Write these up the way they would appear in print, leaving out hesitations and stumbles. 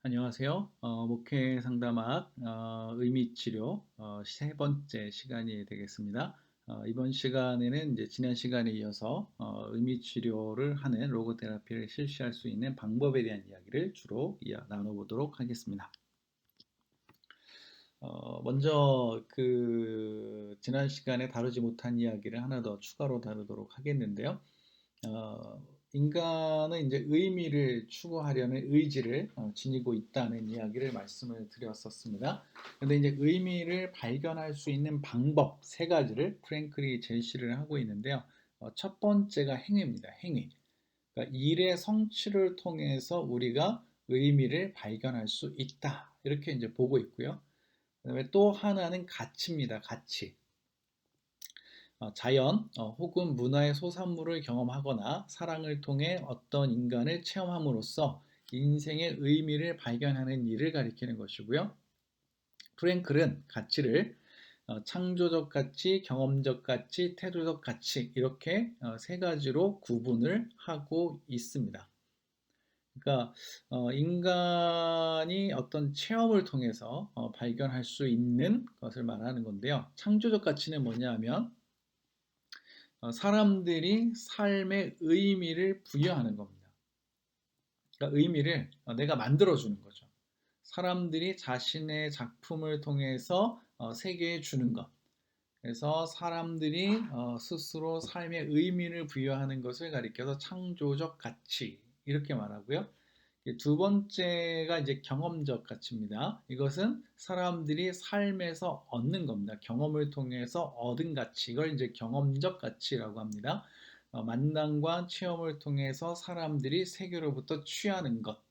안녕하세요. 목회 상담학 의미치료 세 번째 시간이 되겠습니다. 이번 시간에는 이제 지난 시간에 이어서 의미치료를 하는 로고 테라피를 실시할 수 있는 방법에 대한 이야기를 주로 나눠보도록 하겠습니다. 먼저 지난 시간에 다루지 못한 이야기를 하나 더 추가로 다루도록 하겠는데요. 어, 인간은 이제 의미를 추구하려는 의지를 지니고 있다는 이야기를 말씀을 드렸었습니다. 근데 이제 의미를 발견할 수 있는 방법 세 가지를 프랭클이 제시를 하고 있는데요. 첫 번째가 행위입니다. 행위. 그러니까 일의 성취를 통해서 우리가 의미를 발견할 수 있다. 이렇게 이제 보고 있고요. 그다음에 또 하나는 가치입니다. 가치. 자연 혹은 문화의 소산물을 경험하거나 사랑을 통해 어떤 인간을 체험함으로써 인생의 의미를 발견하는 일을 가리키는 것이고요. 프랭클은 가치를 창조적 가치, 경험적 가치, 태도적 가치 이렇게 세 가지로 구분을 하고 있습니다. 그러니까 인간이 어떤 체험을 통해서 발견할 수 있는 것을 말하는 건데요. 창조적 가치는 뭐냐 하면 사람들이 삶의 의미를 부여하는 겁니다. 그러니까 의미를 내가 만들어주는 거죠. 사람들이 자신의 작품을 통해서 세계에 주는 것. 그래서 사람들이 스스로 삶의 의미를 부여하는 것을 가리켜서 창조적 가치 이렇게 말하고요. 두 번째가 이제 경험적 가치입니다. 이것은 사람들이 삶에서 얻는 겁니다. 경험을 통해서 얻은 가치, 이걸 이제 경험적 가치라고 합니다. 만남과 체험을 통해서 사람들이 세계로부터 취하는 것.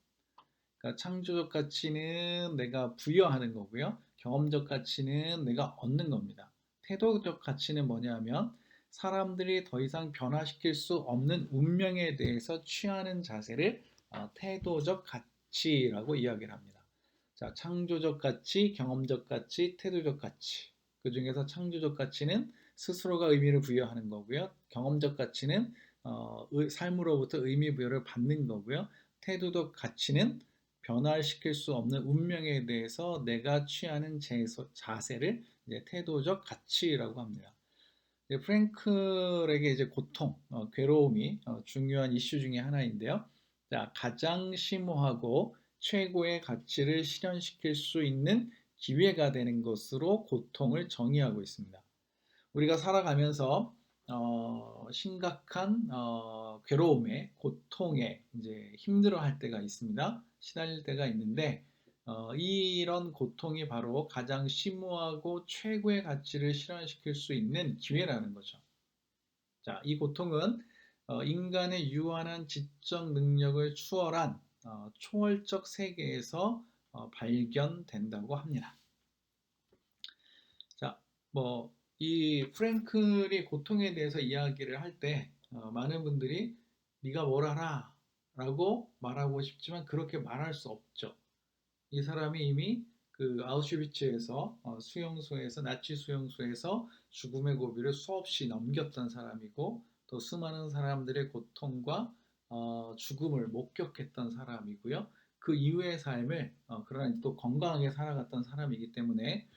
그러니까 창조적 가치는 내가 부여하는 거고요. 경험적 가치는 내가 얻는 겁니다. 태도적 가치는 뭐냐면 사람들이 더 이상 변화시킬 수 없는 운명에 대해서 취하는 자세를 태도적 가치라고 이야기를 합니다. 자, 창조적 가치, 경험적 가치, 태도적 가치. 그 중에서 창조적 가치는 스스로가 의미를 부여하는 거고요. 경험적 가치는 삶으로부터 의미 부여를 받는 거고요. 태도적 가치는 변화시킬 수 없는 운명에 대해서 내가 취하는 자세를 이제 태도적 가치라고 합니다. 프랭클에게 이제 고통, 괴로움이 중요한 이슈 중에 하나인데요. 자, 가장 심오하고 최고의 가치를 실현시킬 수 있는 기회가 되는 것으로 고통을 정의하고 있습니다. 우리가 살아가면서 심각한 괴로움에, 고통에 이제 힘들어할 때가 있습니다. 시달릴 때가 있는데 이런 고통이 바로 가장 심오하고 최고의 가치를 실현시킬 수 있는 기회라는 거죠. 자, 이 고통은 인간의 유한한 지적 능력을 추월한 초월적 세계에서 발견된다고 합니다. 자, 이 프랭클이 고통에 대해서 이야기를 할 때 많은 분들이 네가 뭘 알아? 라고 말하고 싶지만 그렇게 말할 수 없죠. 이 사람이 이미 그 아우슈비츠에서 수용소에서 나치 수용소에서 죽음의 고비를 수없이 넘겼던 사람이고 또 수많은 사람들의 고통과 죽음을 목격했던 사람이고요. 그 이후의 삶을 그러나 또 건강하게 살아갔던 사람이기 때문에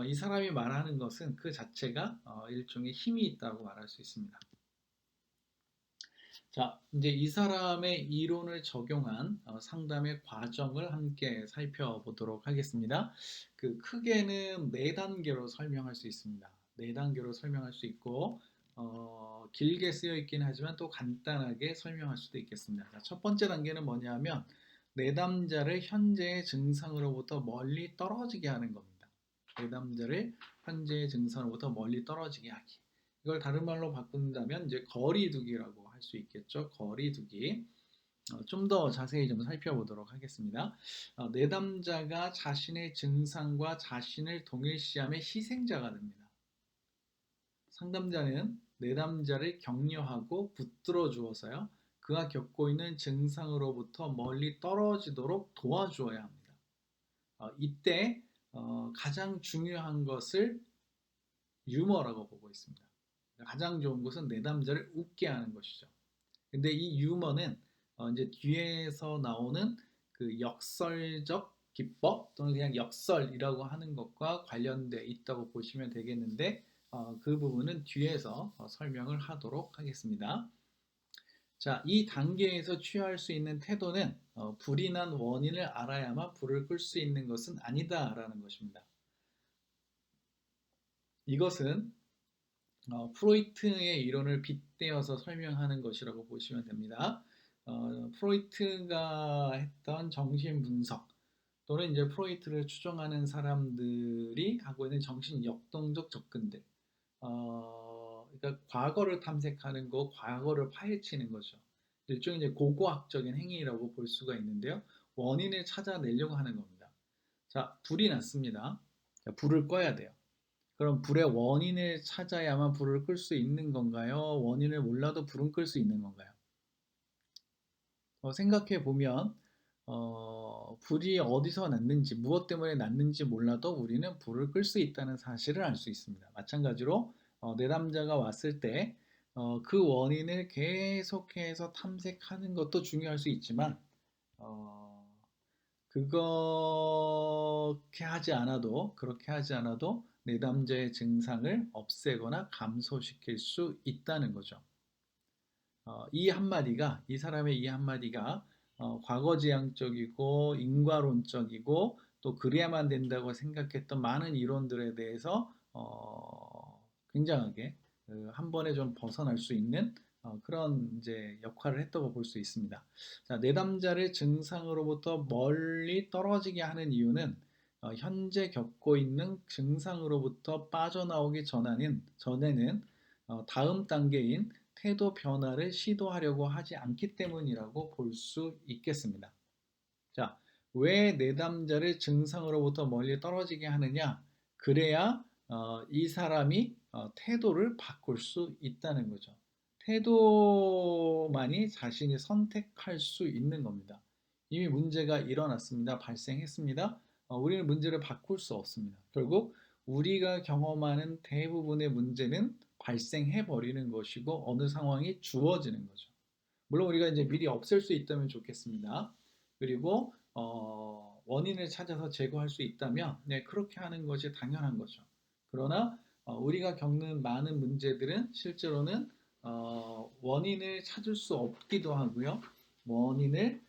이 사람이 말하는 것은 그 자체가 일종의 힘이 있다고 말할 수 있습니다. 자, 이제 이 사람의 이론을 적용한 상담의 과정을 함께 살펴보도록 하겠습니다. 크게는 네 단계로 설명할 수 있습니다. 네 단계로 설명할 수 있고, 길게 쓰여 있긴 하지만 또 간단하게 설명할 수도 있겠습니다. 자, 첫 번째 단계는 뭐냐면, 내담자를 현재의 증상으로부터 멀리 떨어지게 하는 겁니다. 내담자를 현재의 증상으로부터 멀리 떨어지게 하기. 이걸 다른 말로 바꾼다면 이제 거리두기라고 할 수 있겠죠. 거리두기. 좀 더 자세히 좀 살펴보도록 하겠습니다. 내담자가 자신의 증상과 자신을 동일시함의 희생자가 됩니다. 상담자는 내담자를 격려하고 붙들어 주어서요. 그가 겪고 있는 증상으로부터 멀리 떨어지도록 도와주어야 합니다. 이때 가장 중요한 것을 유머라고 보고 있습니다. 가장 좋은 것은 내담자를 웃게 하는 것이죠. 근데 이 유머는 이제 뒤에서 나오는 그 역설적 기법 또는 그냥 역설이라고 하는 것과 관련돼 있다고 보시면 되겠는데 그 부분은 뒤에서 설명을 하도록 하겠습니다. 자, 이 단계에서 취할 수 있는 태도는 불이 난 원인을 알아야만 불을 끌 수 있는 것은 아니다라는 것입니다. 이것은 프로이트의 이론을 빗대어서 설명하는 것이라고 보시면 됩니다. 프로이트가 했던 정신 분석 또는 이제 프로이트를 추종하는 사람들이 하고 있는 정신 역동적 접근들, 그러니까 과거를 탐색하는 거, 과거를 파헤치는 거죠. 일종의 이제 고고학적인 행위라고 볼 수가 있는데요. 원인을 찾아내려고 하는 겁니다. 자, 불이 났습니다. 자, 불을 꺼야 돼요. 그럼 불의 원인을 찾아야만 불을 끌 수 있는 건가요? 원인을 몰라도 불은 끌 수 있는 건가요? 생각해 보면 불이 어디서 났는지 무엇 때문에 났는지 몰라도 우리는 불을 끌 수 있다는 사실을 알 수 있습니다. 마찬가지로 내담자가 왔을 때 그 원인을 계속해서 탐색하는 것도 중요할 수 있지만 어, 그렇게 하지 않아도 내담자의 증상을 없애거나 감소시킬 수 있다는 거죠. 이 사람의 이 한마디가 과거지향적이고 인과론적이고 또 그래야만 된다고 생각했던 많은 이론들에 대해서 굉장하게 한 번에 좀 벗어날 수 있는 그런 이제 역할을 했다고 볼 수 있습니다. 자, 내담자를 증상으로부터 멀리 떨어지게 하는 이유는 현재 겪고 있는 증상으로부터 빠져나오기 전에는 다음 단계인 태도 변화를 시도하려고 하지 않기 때문이라고 볼 수 있겠습니다. 자, 왜 내담자를 증상으로부터 멀리 떨어지게 하느냐? 그래야 이 사람이 태도를 바꿀 수 있다는 거죠. 태도만이 자신이 선택할 수 있는 겁니다. 이미 문제가 일어났습니다. 발생했습니다. 우리는 문제를 바꿀 수 없습니다. 결국 우리가 경험하는 대부분의 문제는 발생해 버리는 것이고 어느 상황이 주어지는 거죠. 물론 우리가 이제 미리 없앨 수 있다면 좋겠습니다. 그리고 원인을 찾아서 제거할 수 있다면 네, 그렇게 하는 것이 당연한 거죠. 그러나 우리가 겪는 많은 문제들은 실제로는 원인을 찾을 수 없기도 하고요. 원인을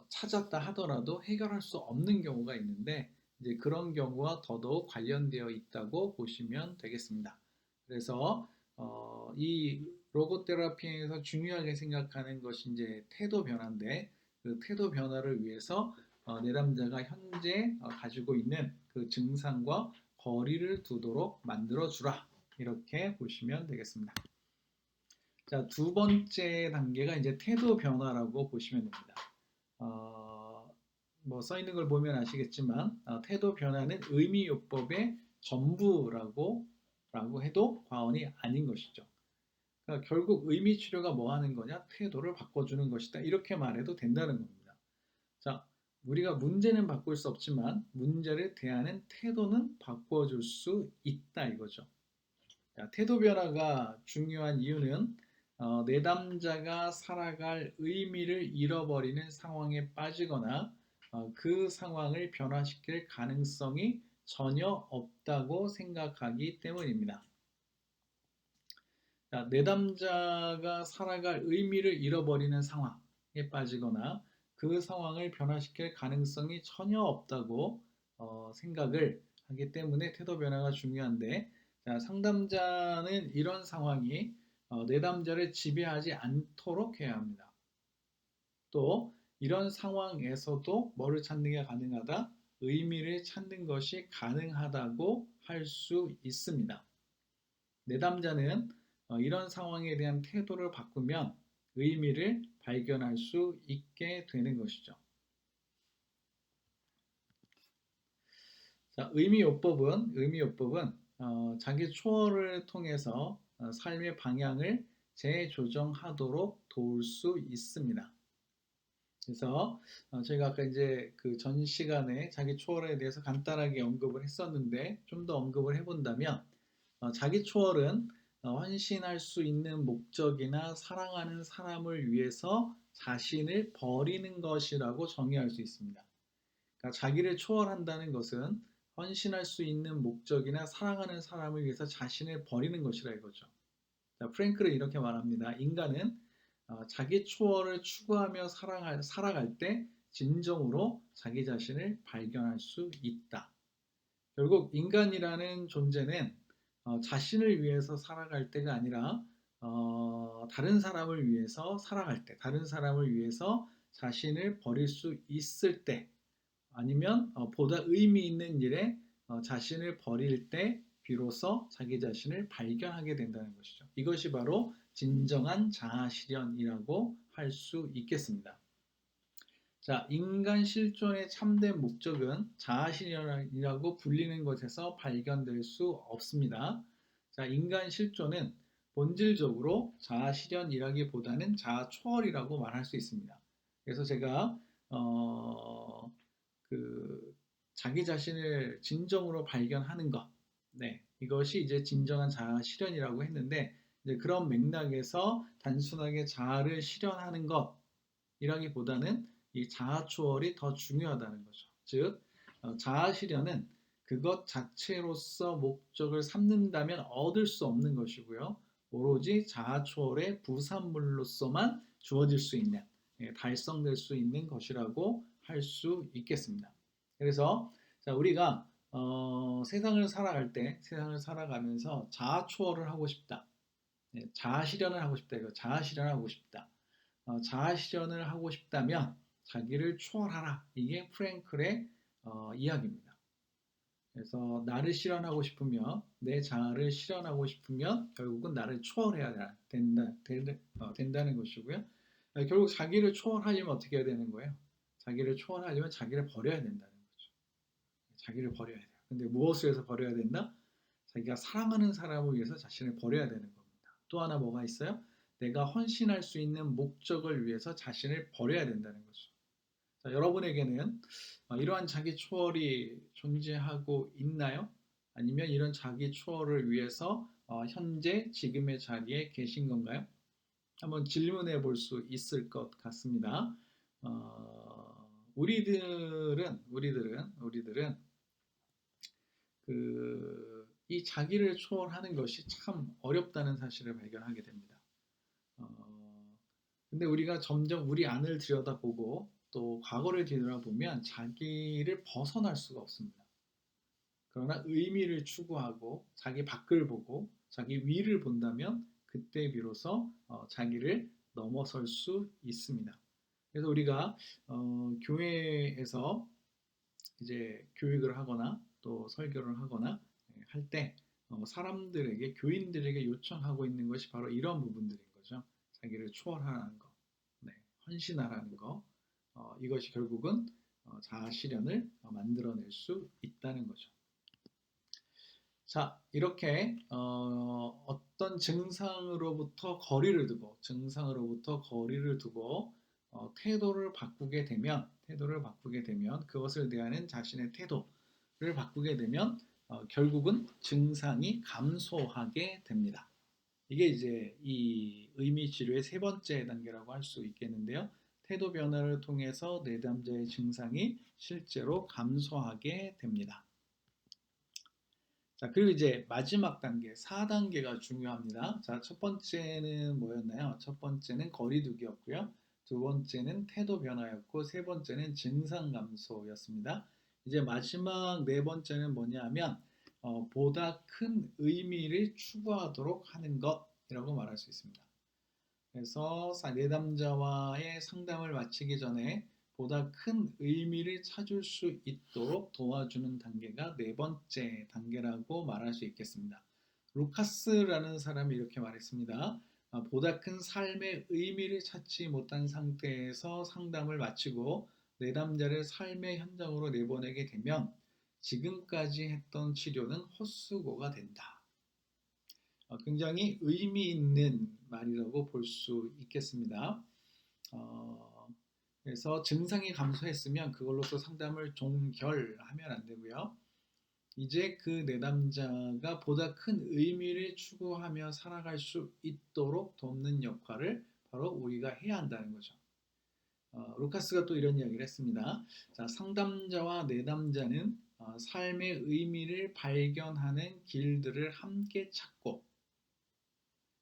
찾았다 하더라도 해결할 수 없는 경우가 있는데 이제 그런 경우와 더더욱 관련되어 있다고 보시면 되겠습니다. 그래서 이 로고테라피에서 중요하게 생각하는 것이 이제 태도 변화인데 그 태도 변화를 위해서 내담자가 현재 가지고 있는 그 증상과 거리를 두도록 만들어 주라 이렇게 보시면 되겠습니다. 자, 두 번째 단계가 이제 태도 변화라고 보시면 됩니다. 뭐 써 있는 걸 보면 아시겠지만 태도 변화는 의미요법의 전부라고 해도 과언이 아닌 것이죠. 그러니까 결국 의미 치료가 뭐 하는 거냐? 태도를 바꿔주는 것이다. 이렇게 말해도 된다는 겁니다. 자, 우리가 문제는 바꿀 수 없지만 문제를 대하는 태도는 바꿔줄 수 있다 이거죠. 자, 태도 변화가 중요한 이유는 내담자가 살아갈 의미를 잃어버리는 상황에 빠지거나 그 상황을 변화시킬 가능성이 전혀 없다고 생각하기 때문입니다. 자, 내담자가 살아갈 의미를 잃어버리는 상황에 빠지거나 그 상황을 변화시킬 가능성이 전혀 없다고 생각을 하기 때문에 태도 변화가 중요한데 자, 상담자는 이런 상황이 내담자를 지배하지 않도록 해야 합니다. 또 이런 상황에서도 뭐를 찾는 게 가능하다? 의미를 찾는 것이 가능하다고 할 수 있습니다. 내담자는 이런 상황에 대한 태도를 바꾸면 의미를 발견할 수 있게 되는 것이죠. 자, 의미요법은 자기 초월을 통해서 삶의 방향을 재조정하도록 도울 수 있습니다. 그래서 저희가 아까 이제 그 전 시간에 자기 초월에 대해서 간단하게 언급을 했었는데 좀 더 언급을 해본다면 자기 초월은 헌신할 수 있는 목적이나 사랑하는 사람을 위해서 자신을 버리는 것이라고 정의할 수 있습니다. 그러니까 자기를 초월한다는 것은 헌신할 수 있는 목적이나 사랑하는 사람을 위해서 자신을 버리는 것이라 이거죠. 자, 프랭클은 이렇게 말합니다. 인간은 자기 초월을 추구하며 살아갈 때 진정으로 자기 자신을 발견할 수 있다. 결국 인간이라는 존재는 자신을 위해서 살아갈 때가 아니라 다른 사람을 위해서 살아갈 때, 다른 사람을 위해서 자신을 버릴 수 있을 때, 아니면 보다 의미 있는 일에 자신을 버릴 때 비로소 자기 자신을 발견하게 된다는 것이죠. 이것이 바로 진정한 자아실현이라고 할 수 있겠습니다. 자, 인간 실존의 참된 목적은 자아실현이라고 불리는 것에서 발견될 수 없습니다. 자, 인간 실존은 본질적으로 자아실현이라기보다는 자아초월이라고 말할 수 있습니다. 그래서 제가 어, 자기 자신을 진정으로 발견하는 것, 네, 이것이 이제 진정한 자아 실현이라고 했는데 이제 그런 맥락에서 단순하게 자아를 실현하는 것이라기보다는 이 자아 초월이 더 중요하다는 거죠. 즉, 자아 실현은 그것 자체로서 목적을 삼는다면 얻을 수 없는 것이고요. 오로지 자아 초월의 부산물로서만 주어질 수 있는, 달성될 수 있는 것이라고 할 수 있겠습니다. 그래서 자, 우리가 세상을 살아갈 때, 세상을 살아가면서 자아 초월을 하고 싶다. 자아 실현을 하고 싶다. 이거 자아 실현을 하고 싶다. 자아 실현을 하고 싶다면 자기를 초월하라. 이게 프랭클의 이야기입니다. 그래서 나를 실현하고 싶으면 내 자아를 실현하고 싶으면 결국은 나를 초월해야 된다는 것이고요. 결국 자기를 초월하려면 어떻게 해야 되는 거예요? 자기를 초월하려면 자기를 버려야 된다는 거죠. 자기를 버려야 돼요. 근데 무엇을 위해서 버려야 된다? 자기가 사랑하는 사람을 위해서 자신을 버려야 되는 겁니다. 또 하나 뭐가 있어요? 내가 헌신할 수 있는 목적을 위해서 자신을 버려야 된다는 거죠. 자, 여러분에게는 이러한 자기 초월이 존재하고 있나요? 아니면 이런 자기 초월을 위해서 현재 지금의 자리에 계신 건가요? 한번 질문해 볼 수 있을 것 같습니다. 우리들은 이 자기를 초월하는 것이 참 어렵다는 사실을 발견하게 됩니다. 근데 우리가 점점 우리 안을 들여다보고 또 과거를 뒤돌아보면 자기를 벗어날 수가 없습니다. 그러나 의미를 추구하고 자기 밖을 보고 자기 위를 본다면 그때 비로소 자기를 넘어설 수 있습니다. 그래서 우리가 교회에서 이제 교육을 하거나 또 설교를 하거나 할 때 사람들에게 교인들에게 요청하고 있는 것이 바로 이런 부분들인 거죠. 자기를 초월하라는 거, 네, 헌신하라는 거, 이것이 결국은 자아 실현을 만들어낼 수 있다는 거죠. 자, 이렇게 어떤 증상으로부터 거리를 두고 태도를 바꾸게 되면 그것을 대하는 자신의 태도를 바꾸게 되면 결국은 증상이 감소하게 됩니다. 이게 이제 이 의미 치료의 세 번째 단계라고 할 수 있겠는데요. 태도 변화를 통해서 내담자의 증상이 실제로 감소하게 됩니다. 자, 그리고 이제 마지막 단계, 4단계가 중요합니다. 자, 첫 번째는 뭐였나요? 첫 번째는 거리두기였고요. 두 번째는 태도 변화였고, 세 번째는 증상 감소였습니다. 이제 마지막 네 번째는 뭐냐면, 보다 큰 의미를 추구하도록 하는 것이라고 말할 수 있습니다. 그래서 내담자와의 상담을 마치기 전에 보다 큰 의미를 찾을 수 있도록 도와주는 단계가 네 번째 단계라고 말할 수 있겠습니다. 루카스라는 사람이 이렇게 말했습니다. 보다 큰 삶의 의미를 찾지 못한 상태에서 상담을 마치고 내담자를 삶의 현장으로 내보내게 되면 지금까지 했던 치료는 헛수고가 된다. 굉장히 의미 있는 말이라고 볼 수 있겠습니다. 그래서 증상이 감소했으면 그걸로서 상담을 종결하면 안 되고요. 이제 그 내담자가 보다 큰 의미를 추구하며 살아갈 수 있도록 돕는 역할을 바로 우리가 해야 한다는 거죠. 루카스가 또 이런 이야기를 했습니다. 자, 상담자와 내담자는 삶의 의미를 발견하는 길들을 함께 찾고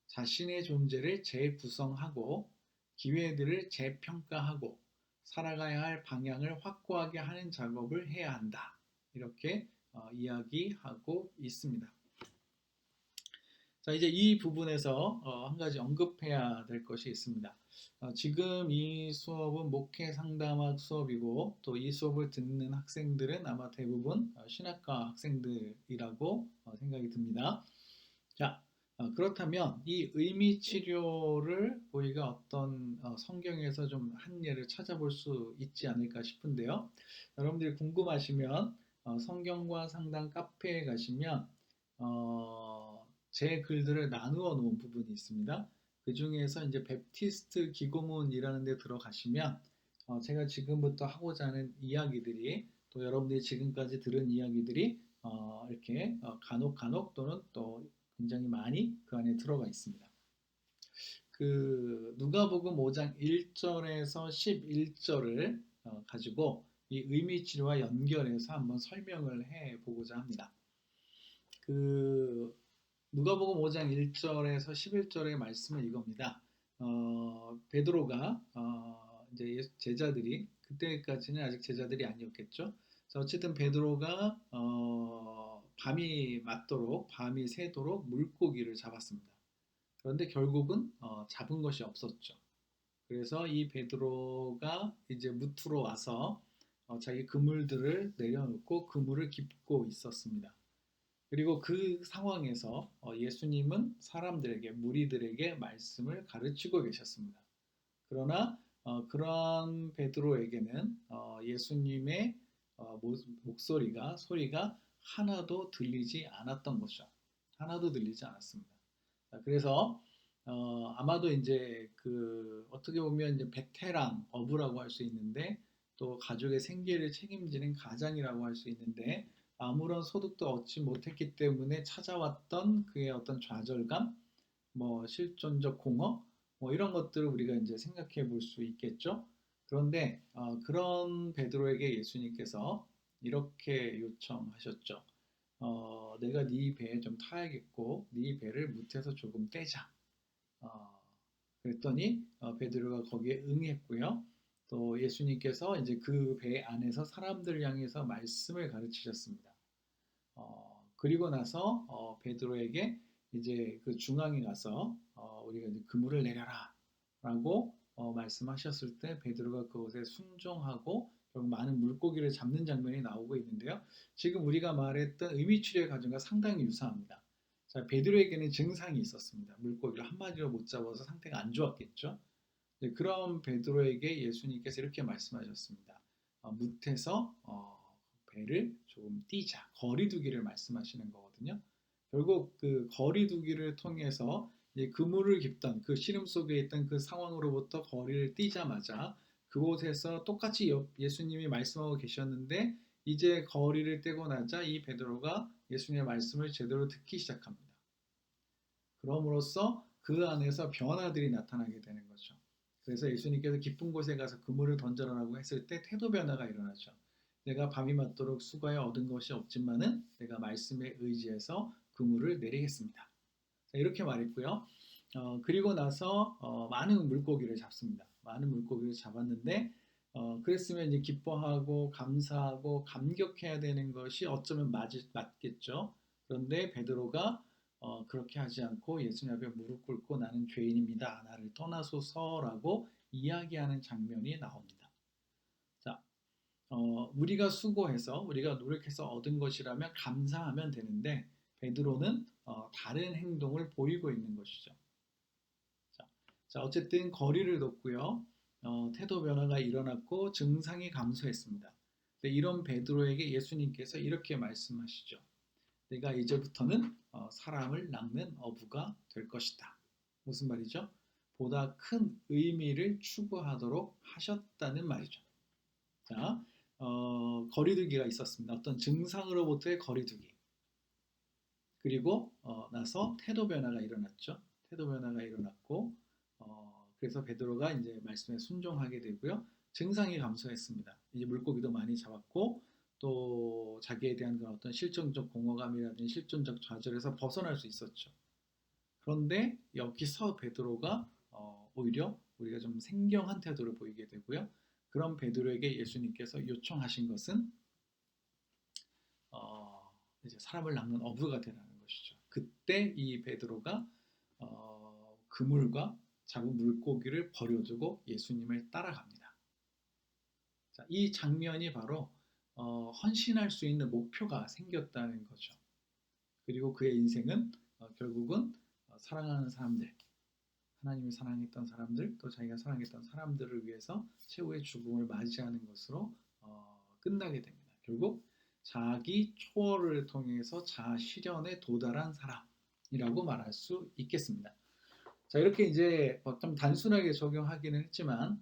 자신의 존재를 재구성하고 기회들을 재평가하고 살아가야 할 방향을 확고하게 하는 작업을 해야 한다. 이렇게 이야기하고 있습니다. 자, 이제 이 부분에서 한 가지 언급해야 될 것이 있습니다. 지금 이 수업은 목회 상담학 수업이고 또 이 수업을 듣는 학생들은 아마 대부분 신학과 학생들이라고 생각이 듭니다. 자, 그렇다면 이 의미 치료를 우리가 어떤 성경에서 좀 한 예를 찾아볼 수 있지 않을까 싶은데요. 여러분들이 궁금하시면 성경과 상담 카페에 가시면 제 글들을 나누어 놓은 부분이 있습니다. 그 중에서 이제 베프티스트 기고문이라는 데 들어가시면 제가 지금부터 하고자 하는 이야기들이 또 여러분들이 지금까지 들은 이야기들이 이렇게 간혹 또는 또 굉장히 많이 그 안에 들어가 있습니다. 그 누가복음 5장 1절에서 11절을 가지고 이 의미 치료와 연결해서 한번 설명을 해 보고자 합니다. 그 누가복음 5장 1절에서 11절의 말씀은 이겁니다. 베드로가 이제 제자들이 그때까지는 아직 제자들이 아니었겠죠. 어쨌든 베드로가 밤이 맞도록 밤이 새도록 물고기를 잡았습니다. 그런데 결국은 잡은 것이 없었죠. 그래서 이 베드로가 이제 무트로 와서 자기 그물들을 내려놓고 그물을 깁고 있었습니다. 그리고 그 상황에서 예수님은 사람들에게 무리들에게 말씀을 가르치고 계셨습니다. 그러나 그런 베드로에게는 예수님의 소리가 하나도 들리지 않았던 거죠. 하나도 들리지 않았습니다. 그래서 아마도 이제 그 어떻게 보면 이제 베테랑 어부라고 할 수 있는데 또 가족의 생계를 책임지는 가장이라고 할 수 있는데 아무런 소득도 얻지 못했기 때문에 찾아왔던 그의 어떤 좌절감, 뭐 실존적 공허, 뭐 이런 것들을 우리가 이제 생각해 볼 수 있겠죠. 그런데 그런 베드로에게 예수님께서 이렇게 요청하셨죠. 내가 네 배에 좀 타야겠고 네 배를 무태서 조금 떼자. 어, 그랬더니 베드로가 거기에 응했고요. 또 예수님께서 이제 그 배 안에서 사람들을 향해서 말씀을 가르치셨습니다. 그리고 나서 베드로에게 이제 그 중앙에 가서 우리가 이제 그물을 내려라라고 말씀하셨을 때 베드로가 그것에 순종하고 결국 많은 물고기를 잡는 장면이 나오고 있는데요. 지금 우리가 말했던 의미치료의 과정과 상당히 유사합니다. 자, 베드로에게는 증상이 있었습니다. 물고기를 한 마리로 못 잡아서 상태가 안 좋았겠죠. 네, 그런 베드로에게 예수님께서 이렇게 말씀하셨습니다. 무태서 배를 조금 띄자, 거리두기를 말씀하시는 거거든요. 결국 그 거리두기를 통해서 그물을 깁던 그 시름 속에 있던 그 상황으로부터 거리를 띄자마자 그곳에서 똑같이 예수님이 말씀하고 계셨는데 이제 거리를 떼고 나자 이 베드로가 예수님의 말씀을 제대로 듣기 시작합니다. 그럼으로써 그 안에서 변화들이 나타나게 되는 거죠. 그래서 예수님께서 깊은 곳에 가서 그물을 던져라라고 했을 때 태도 변화가 일어나죠. 내가 밤이 맞도록 수고하여 얻은 것이 없지만은 내가 말씀에 의지해서 그물을 내리겠습니다. 이렇게 말했고요. 그리고 나서 많은 물고기를 잡습니다. 많은 물고기를 잡았는데 그랬으면 이제 기뻐하고 감사하고 감격해야 되는 것이 어쩌면 맞겠죠. 그런데 베드로가 그렇게 하지 않고 예수님 앞에 무릎 꿇고 나는 죄인입니다. 나를 떠나소서라고 이야기하는 장면이 나옵니다. 자, 우리가 수고해서 우리가 노력해서 얻은 것이라면 감사하면 되는데 베드로는 다른 행동을 보이고 있는 것이죠. 자, 어쨌든 거리를 뒀고요. 태도 변화가 일어났고 증상이 감소했습니다. 이런 베드로에게 예수님께서 이렇게 말씀하시죠. 내가 이제부터는 사람을 낚는 어부가 될 것이다. 무슨 말이죠? 보다 큰 의미를 추구하도록 하셨다는 말이죠. 자, 거리두기가 있었습니다. 어떤 증상으로부터의 거리두기. 그리고 나서 태도 변화가 일어났죠. 태도 변화가 일어났고 그래서 베드로가 이제 말씀에 순종하게 되고요. 증상이 감소했습니다. 이제 물고기도 많이 잡았고 또 자기에 대한 그런 어떤 실존적 공허감이라든지 실존적 좌절에서 벗어날 수 있었죠. 그런데 여기서 베드로가 오히려 우리가 좀 생경한 태도를 보이게 되고요. 그런 베드로에게 예수님께서 요청하신 것은 이제 사람을 낚는 어부가 되라는 것이죠. 그때 이 베드로가 그물과 잡은 물고기를 버려두고 예수님을 따라갑니다. 자, 이 장면이 바로 헌신할 수 있는 목표가 생겼다는 거죠. 그리고 그의 인생은 결국은 사랑하는 사람들, 하나님이 사랑했던 사람들, 또 자기가 사랑했던 사람들을 위해서 최후의 죽음을 맞이하는 것으로 끝나게 됩니다. 결국 자기 초월을 통해서 자아 실현에 도달한 사람이라고 말할 수 있겠습니다. 자, 이렇게 이제 좀 단순하게 적용하기는 했지만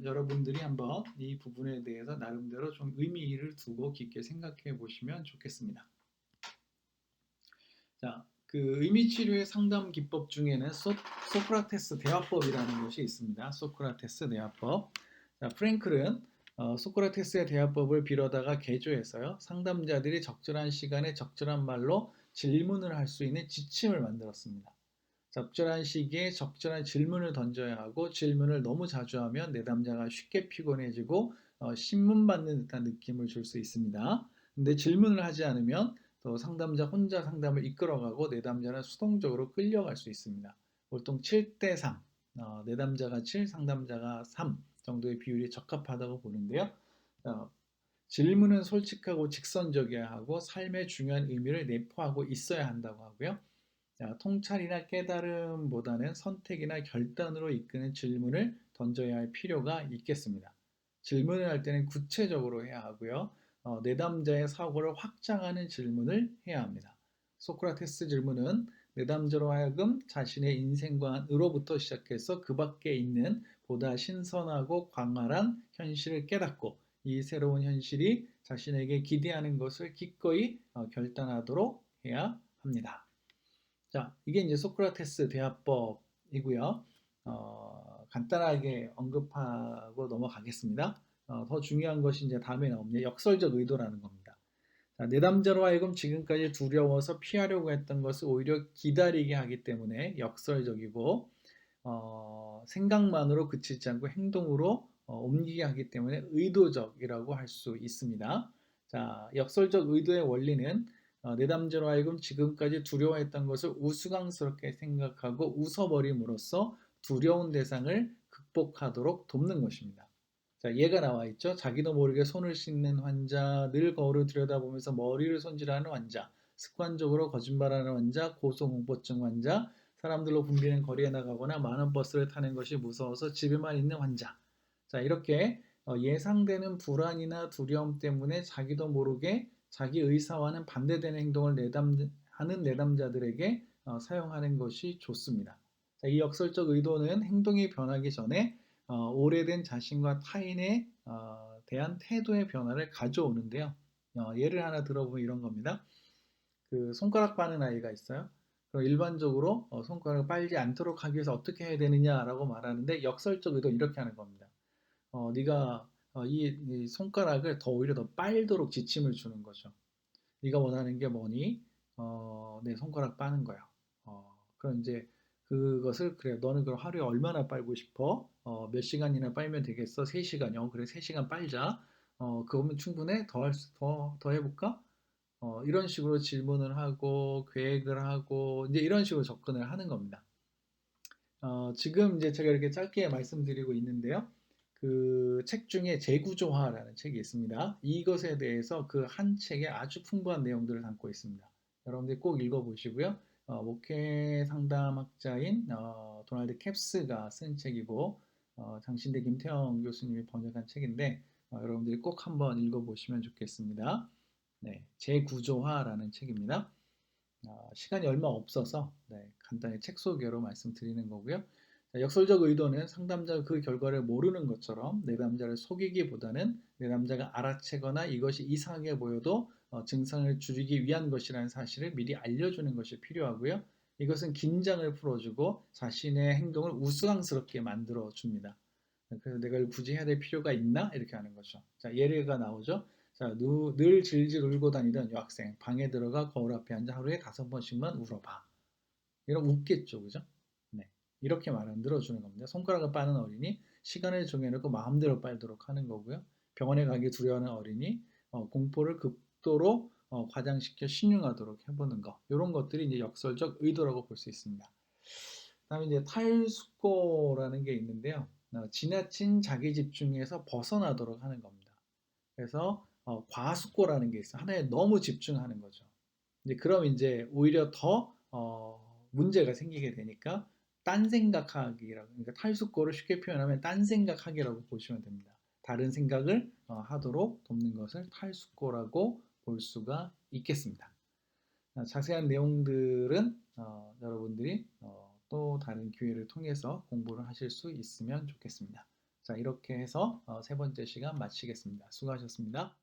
여러분들이 한번 이 부분에 대해서 나름대로 좀 의미를 두고 깊게 생각해 보시면 좋겠습니다. 자, 그 의미치료의 상담 기법 중에는 소크라테스 대화법이라는 것이 있습니다. 소크라테스 대화법. 자, 프랭클은 소크라테스의 대화법을 빌어다가 개조해서요. 상담자들이 적절한 시간에 적절한 말로 질문을 할 수 있는 지침을 만들었습니다. 적절한 시기에 적절한 질문을 던져야 하고 질문을 너무 자주 하면 내담자가 쉽게 피곤해지고 신문받는 듯한 느낌을 줄 수 있습니다. 근데 질문을 하지 않으면 또 상담자 혼자 상담을 이끌어가고 내담자는 수동적으로 끌려갈 수 있습니다. 보통 7대 3, 내담자가 7, 상담자가 3 정도의 비율이 적합하다고 보는데요. 질문은 솔직하고 직선적이어야 하고 삶의 중요한 의미를 내포하고 있어야 한다고 하고요. 통찰이나 깨달음보다는 선택이나 결단으로 이끄는 질문을 던져야 할 필요가 있겠습니다. 질문을 할 때는 구체적으로 해야 하고요. 내담자의 사고를 확장하는 질문을 해야 합니다. 소크라테스 질문은 내담자로 하여금 자신의 인생관으로부터 시작해서 그 밖에 있는 보다 신선하고 광활한 현실을 깨닫고 이 새로운 현실이 자신에게 기대하는 것을 기꺼이 결단하도록 해야 합니다. 자, 이게 이제 소크라테스 대화법이고요. 간단하게 언급하고 넘어가겠습니다. 더 중요한 것이 이제 다음에 나옵니다. 역설적 의도라는 겁니다. 자, 내담자로 하여금 지금까지 두려워서 피하려고 했던 것을 오히려 기다리게 하기 때문에 역설적이고 생각만으로 그치지 않고 행동으로 옮기게 하기 때문에 의도적이라고 할 수 있습니다. 자, 역설적 의도의 원리는 내담자로 하여금 지금까지 두려워했던 것을 우스꽝스럽게 생각하고 웃어버림으로써 두려운 대상을 극복하도록 돕는 것입니다. 자, 예가 나와 있죠. 자기도 모르게 손을 씻는 환자, 늘 거울을 들여다보면서 머리를 손질하는 환자, 습관적으로 거짓말하는 환자, 고소공포증 환자, 사람들로 붐비는 거리에 나가거나 많은 버스를 타는 것이 무서워서 집에만 있는 환자. 자, 이렇게 예상되는 불안이나 두려움 때문에 자기도 모르게 자기 의사와는 반대되는 행동을 하는 내담자들에게 사용하는 것이 좋습니다. 자, 이 역설적 의도는 행동이 변하기 전에 오래된 자신과 타인에 대한 태도의 변화를 가져오는데요. 예를 하나 들어보면 이런 겁니다. 그 손가락 빠는 아이가 있어요. 그럼 일반적으로 손가락을 빨지 않도록 하기 위해서 어떻게 해야 되느냐라고 말하는데 역설적 의도는 이렇게 하는 겁니다. 네가 이 손가락을 오히려 더 빨도록 지침을 주는 거죠. 네가 원하는 게 뭐니? 내 손가락 빠는 거야. 그럼 이제 그것을 그래 너는 그럼 하루에 얼마나 빨고 싶어? 몇 시간이나 빨면 되겠어? 3시간이요. 그래 3시간 빨자. 그거면 충분해? 더 해볼까? 이런 식으로 질문을 하고 계획을 하고 이제 이런 식으로 접근을 하는 겁니다. 지금 이제 제가 이렇게 짧게 말씀드리고 있는데요. 그 책 중에 재구조화라는 책이 있습니다. 이것에 대해서 그 한 책에 아주 풍부한 내용들을 담고 있습니다. 여러분들 꼭 읽어보시고요. 목회 상담학자인 도널드 캡스가 쓴 책이고 장신대 김태형 교수님이 번역한 책인데 여러분들이 꼭 한번 읽어보시면 좋겠습니다. 네, 재구조화라는 책입니다. 시간이 얼마 없어서 간단히 책 소개로 말씀드리는 거고요. 자, 역설적 의도는 상담자가 그 결과를 모르는 것처럼 내담자를 속이기보다는 내담자가 알아채거나 이것이 이상하게 보여도 증상을 줄이기 위한 것이라는 사실을 미리 알려주는 것이 필요하고요. 이것은 긴장을 풀어주고 자신의 행동을 우스꽝스럽게 만들어 줍니다. 그래서 내가 이걸 굳이 해야 될 필요가 있나? 이렇게 하는 거죠. 자, 예가 나오죠. 자, 늘 질질 울고 다니던 여학생, 방에 들어가 거울 앞에 앉아 하루에 5번씩만 울어봐. 이러면 웃겠죠, 그죠? 네. 이렇게 말을 들어주는 겁니다. 손가락을 빠는 어린이, 시간을 정해놓고 마음대로 빨도록 하는 거고요. 병원에 가기 두려워하는 어린이, 공포를 극도로 과장시켜 신용하도록 해보는 거. 이런 것들이 이제 역설적 의도라고 볼 수 있습니다. 다음에 이제 탈숙고라는 게 있는데요. 지나친 자기 집중에서 벗어나도록 하는 겁니다. 그래서 과숙고라는 게 있어요. 하나에 너무 집중하는 거죠. 이제 그럼 이제 오히려 더 문제가 생기게 되니까 딴 생각하기라고, 그러니까 탈숙고를 쉽게 표현하면 딴 생각하기라고 보시면 됩니다. 다른 생각을 하도록 돕는 것을 탈숙고라고 볼 수가 있겠습니다. 자세한 내용들은 여러분들이 또 다른 기회를 통해서 공부를 하실 수 있으면 좋겠습니다. 자, 이렇게 해서 세 번째 시간 마치겠습니다. 수고하셨습니다.